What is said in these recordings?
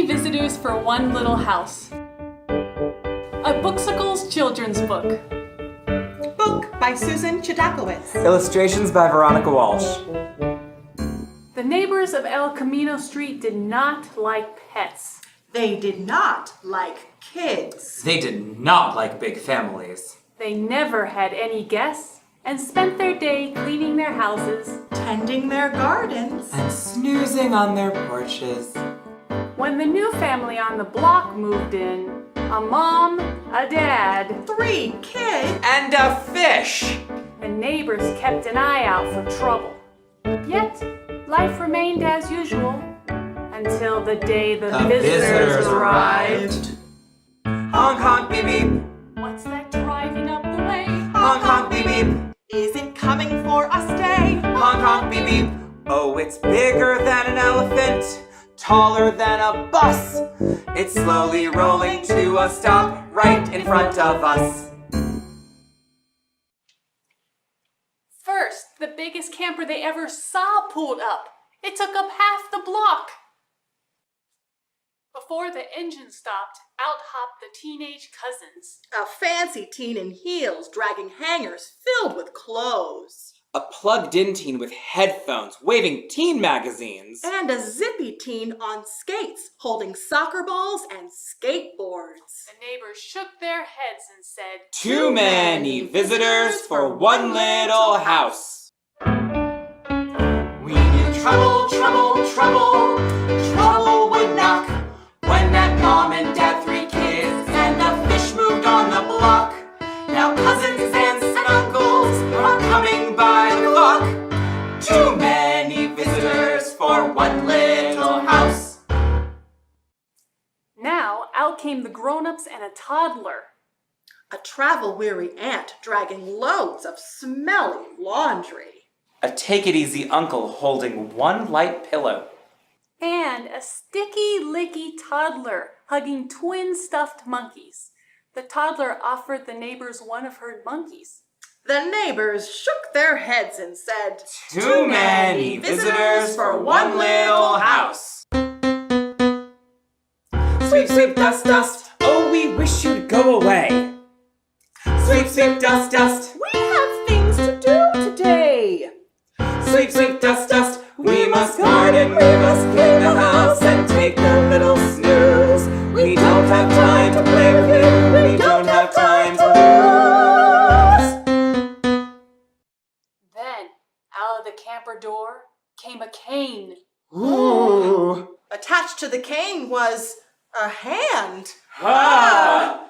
many visitors for one little house. A Booksicals children's book. Book by Susan Chodakowicz. Illustrations by Veronica Walsh. The neighbors of El Camino Street did not like pets. They did not like kids. They did not like big families. They never had any guests and spent their day cleaning their houses, Tending their gardens. And snoozing on their porches. When the new family on the block moved in, a mom, a dad, 3 kids. And a fish! the neighbors kept an eye out for trouble. Yet, life remained as usual until the day the visitors arrived. Honk honk beep beep. What's that driving up the way? Honk honk beep beep. Is it coming for a stay? Honk honk beep beep. Oh, it's bigger than an elephant, taller than a bus. It's slowly rolling to a stop right in front of us. First, the biggest camper they ever saw pulled up. It took up half the block. Before the engine stopped, out hopped the teenage cousins. A fancy teen in heels dragging hangers filled with clothes. A plugged-in teen with headphones, waving teen magazines. And a zippy teen on skates holding soccer balls and skateboards. The neighbors shook their heads and said, Too many visitors for one little house. We knew trouble, trouble, trouble. Trouble would knock when that mom and dad, 3 kids, and the fish moved on the block. Now cousins, aunts, and uncles are coming by the flock. Too many visitors for one little house. Now out came the grown-ups and a toddler. A travel-weary aunt dragging loads of smelly laundry. A take-it-easy uncle holding one light pillow. And a sticky, licky toddler hugging twin stuffed monkeys. The toddler offered the neighbors one of her monkeys. The neighbors shook their heads and said, Too many visitors for one little house. Sweep, sweep, dust, dust. Oh, we wish you'd go away. Sweep, sweep, dust, dust. We have things to do today. Sweep, sweep, dust, dust. We must garden, we must clean the house and take a little snooze. We don't have time to play with you. We don't have time to lose. Then, out of the camper door came a cane. Ooh. Attached to the cane was a hand. Ah!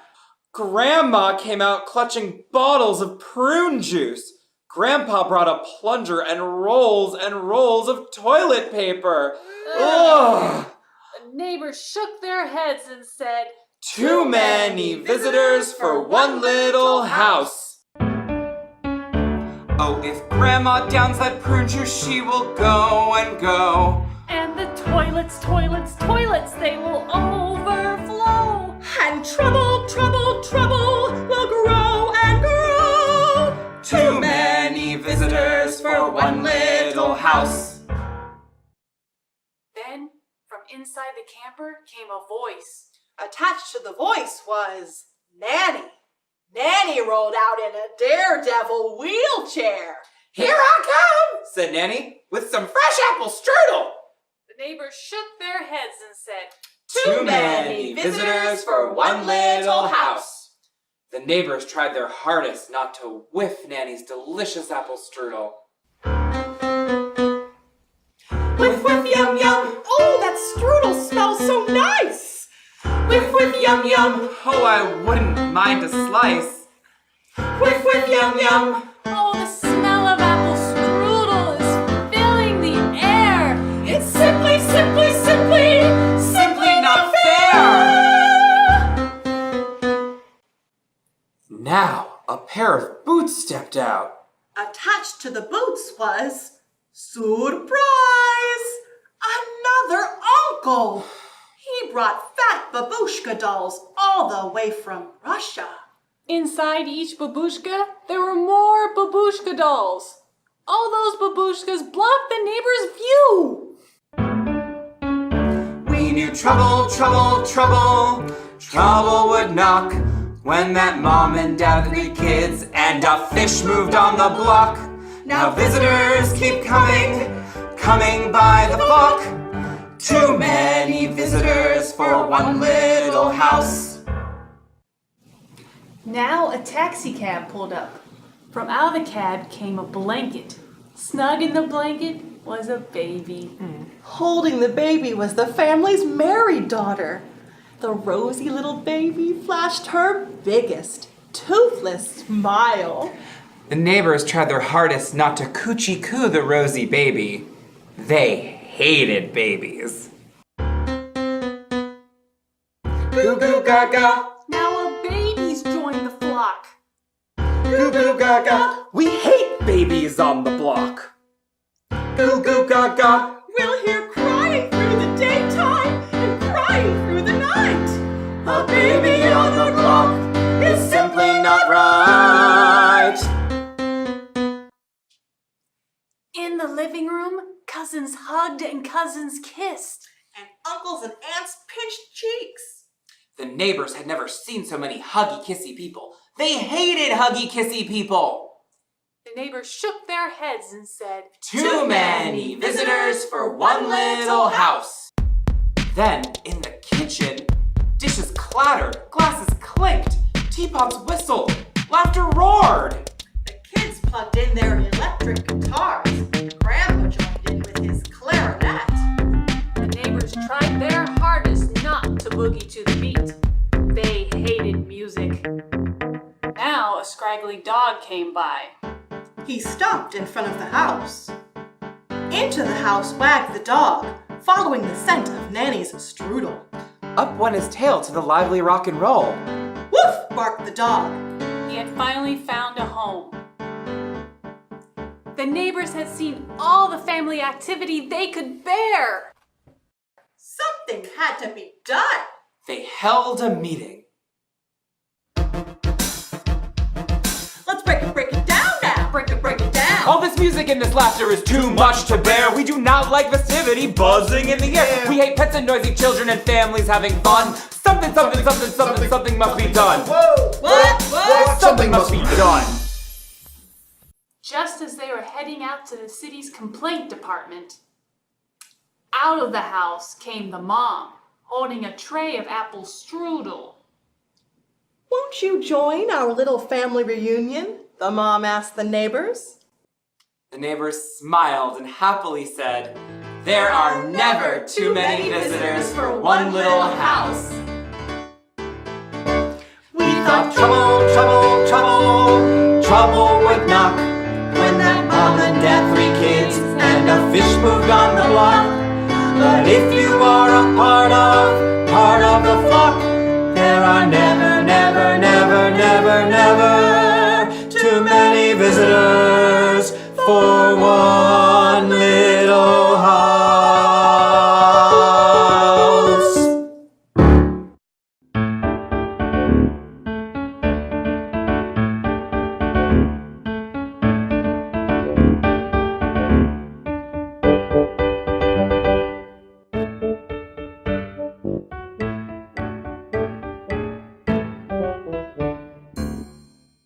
Grandma came out clutching bottles of prune juice. Grandpa brought a plunger and rolls of toilet paper. Ugh! The neighbors shook their heads and said, Too many visitors for one little house. Oh, if Grandma downs that prune juice, she will go and go. and the toilets, toilets, toilets, they will overflow. And trouble, trouble, trouble will grow and grow. Too many visitors for one little house. Then, from inside the camper came a voice. Attached to the voice was Nanny. Nanny rolled out in a daredevil wheelchair. Here I come, said Nanny, with some fresh apple strudel. The neighbors shook their heads and said, Too many visitors for one little house. The neighbors tried their hardest not to whiff Nanny's delicious apple strudel. Whiff, whiff, yum, yum. Oh, that strudel smells so nice. Whiff, whiff, yum, yum. Oh, I wouldn't mind a slice. Whiff, whiff, yum, yum. Oh, the smell of apple strudel is filling the air. It's simply, simply, simply, simply not fair. Now, a pair of boots stepped out. Attached to the boots was surprise! Another uncle. He brought fat babushka dolls all the way from Russia. Inside each babushka, there were more babushka dolls. All those babushkas blocked the neighbor's view. We knew trouble, trouble, trouble. Trouble would knock when that mom and dad, 3 kids, and a fish moved on the block. Now visitors keep coming, coming by the flock. Too many visitors for one little house. Now a taxi cab pulled up. From out of the cab came a blanket. Snug in the blanket was a baby. Holding the baby was the family's married daughter. The rosy little baby flashed her biggest, toothless smile. The neighbors tried their hardest not to coochie-coo the rosy baby. They hated babies. Goo goo gaga, Now a baby's joined the flock. goo goo gaga. We hate babies on the block. Goo goo gaga. We'll hear crying through the daytime and crying through the night. A baby on the block is simply not right. In the living room, cousins hugged and cousins kissed. And uncles and aunts pinched cheeks. The neighbors had never seen so many huggy-kissy people. They hated huggy-kissy people. The neighbors shook their heads and said, Too many visitors for one little house. Then, in the kitchen, dishes clattered, glasses clinked, teapots whistled, laughter roared. The kids plugged in their electric guitars. Grandpa joined in with his clarinet. The neighbors tried their hardest not to boogie to the beat. They hated music. Now a scraggly dog came by. He stopped in front of the house. Into the house wagged the dog, following the scent of Nanny's strudel. Up went his tail to the lively rock and roll. Woof! Barked the dog. He had finally found a home. The neighbors had seen all the family activity they could bear. Something had to be done. They held a meeting. Let's break it down now. Break it down. All this music and this laughter is too much to bear. We do not like festivity buzzing in the air. We hate pets and noisy children and families having fun. Something must be done. Whoa! What? Something must be done. Just as they were heading out to the city's complaint department, out of the house came the mom, holding a tray of apple strudel. Won't you join our little family reunion? The mom asked the neighbors. The neighbors smiled and happily said, There are never too many visitors for one little house. We thought trouble would knock when that mom and dad, 3 kids, and a fish moved on the block. But if you are a part of the flock, there are never too many visitors for one little house.